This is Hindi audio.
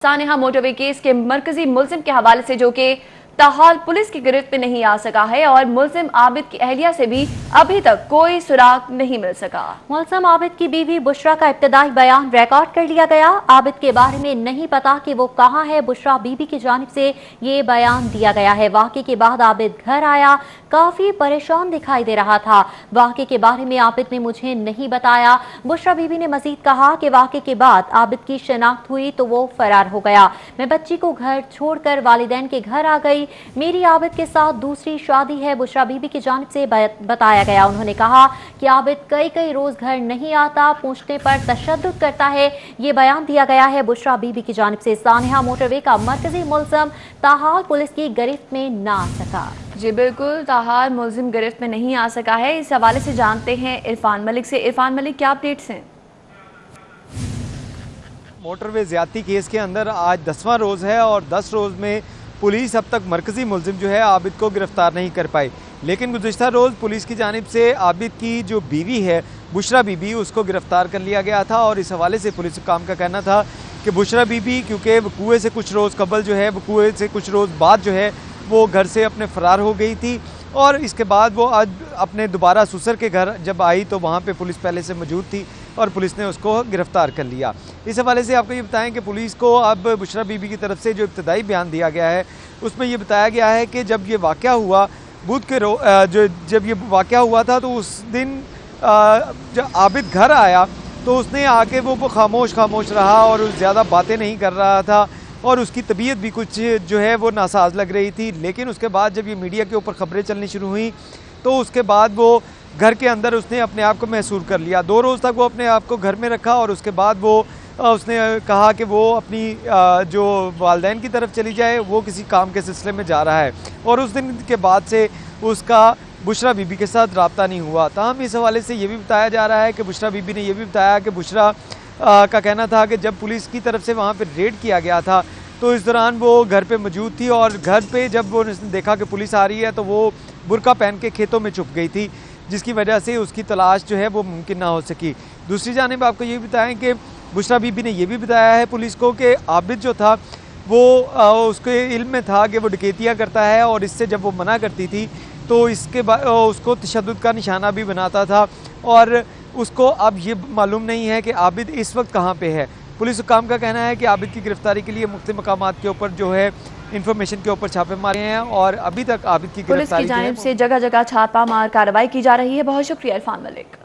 सानेहा मोटरवे केस के मरकजी मुलजिम के हवाले से जो कि ताहाल पुलिस की गिरफ्त में नहीं आ सका है और मुलजिम आबिद की अहलिया से भी अभी तक कोई सुराग नहीं मिल सका। मुलजिम आबिद की बीवी बुशरा का इब्तदाई बयान रिकॉर्ड कर लिया गया। आबिद के बारे में नहीं पता कि वो कहाँ है। बुशरा बीबी की जानिब से ये बयान दिया गया है। वाक़े के बाद आबिद घर आया, काफी परेशान दिखाई दे रहा था। वाक़े के बारे में आबिद ने मुझे नहीं बताया। बुशरा बीबी ने मजीद कहा कि वाक़े के बाद आबिद की शनाख्त हुई तो वो फरार हो गया। मैं बच्ची को घर छोड़कर वालिदैन के घर आ गई। मेरी आबिद के साथ दूसरी शादी है। बुशरा बीबी की जानिब से बताया गया। उन्होंने कहा कि आबिद कई रोज घर नहीं आता, पूछने पर तशद्दुद करता है। ये बयान दिया गया है बुशरा बीबी की जानिब से। सानेहा मोटरवे का मरकजी मुलजिम ताहाल पुलिस की गिरफ्त में ना आ सका। जी बिल्कुल, ताहाल मुलजिम गिरफ्त में नहीं आ सका है। इस हवाले से जानते हैं इरफान मलिक से। इरफान मलिक, क्या अपडेट्स हैं? मोटरवे ज्यादती केस के अंदर आज 10वां रोज़ है और 10 रोज़ में पुलिस अब तक मरकजी मुलजिम जो है आबिद को गिरफ्तार नहीं कर पाई। लेकिन गुज़िश्ता रोज़ पुलिस की जानिब से आबिद की जो बीवी है बुशरा बीबी, उसको गिरफ्तार कर लिया गया था। और इस हवाले से पुलिस काम का कहना था कि बुशरा बीबी क्योंकि वकूए से कुछ रोज़ कबल जो है, वकूए से कुछ रोज़ बाद जो है वो घर से अपने फ़रार हो गई थी। और इसके बाद वो आज अपने दोबारा ससुर के घर जब आई तो वहाँ पे पुलिस पहले से मौजूद थी और पुलिस ने उसको गिरफ्तार कर लिया। इस हवाले से आपको ये बताएं कि पुलिस को अब बुशरा बीबी की तरफ से जो इब्तदाई बयान दिया गया है उसमें ये बताया गया है कि जब ये वाक़या हुआ बुध के जब ये वाक़या हुआ था तो उस दिन जब आबिद घर आया तो उसने आके वो खामोश रहा और ज़्यादा बातें नहीं कर रहा था और उसकी तबीयत भी कुछ जो है वो नासाज लग रही थी। लेकिन उसके बाद जब ये मीडिया के ऊपर ख़बरें चलनी शुरू हुई तो उसके बाद वो घर के अंदर उसने अपने आप को महसूस कर लिया। 2 रोज़ तक वो अपने आप को घर में रखा और उसके बाद वो उसने कहा कि वो अपनी जो वालिदैन की तरफ चली जाए, वो किसी काम के सिलसिले में जा रहा है। और उस दिन के बाद से उसका बुशरा बीबी के साथ रब्ता नहीं हुआ। ताहम इस हवाले से ये भी बताया जा रहा है कि बुशरा बीबी ने यह भी बताया कि बुशरा का कहना था कि जब पुलिस की तरफ से वहाँ पर रेड किया गया था तो इस दौरान वो घर पे मौजूद थी और घर पे जब वो उसने देखा कि पुलिस आ रही है तो वो बुर्का पहन के खेतों में छुप गई थी, जिसकी वजह से उसकी तलाश जो है वो मुमकिन ना हो सकी। दूसरी जानिब आपको ये भी बताएं कि बुशरा बीबी ने यह भी बताया है पुलिस को कि आबिद जो था वो उसके इल्म में था कि वो डकैतियाँ करता है और इससे जब वो मना करती थी तो इसके बाद उसको तशद्दुद का निशाना भी बनाता था। और उसको अब ये मालूम नहीं है कि आबिद इस वक्त कहाँ पे है। पुलिस हुकाम का कहना है कि आबिद की गिरफ्तारी के लिए मुख्तलिफ मकामात के ऊपर जो है इंफॉर्मेशन के ऊपर छापे मारे हैं और अभी तक आबिद की गिरफ्तारी पुलिस की जानिब से जगह जगह छापा मार कार्रवाई की जा रही है। बहुत शुक्रिया इरफान मलिक।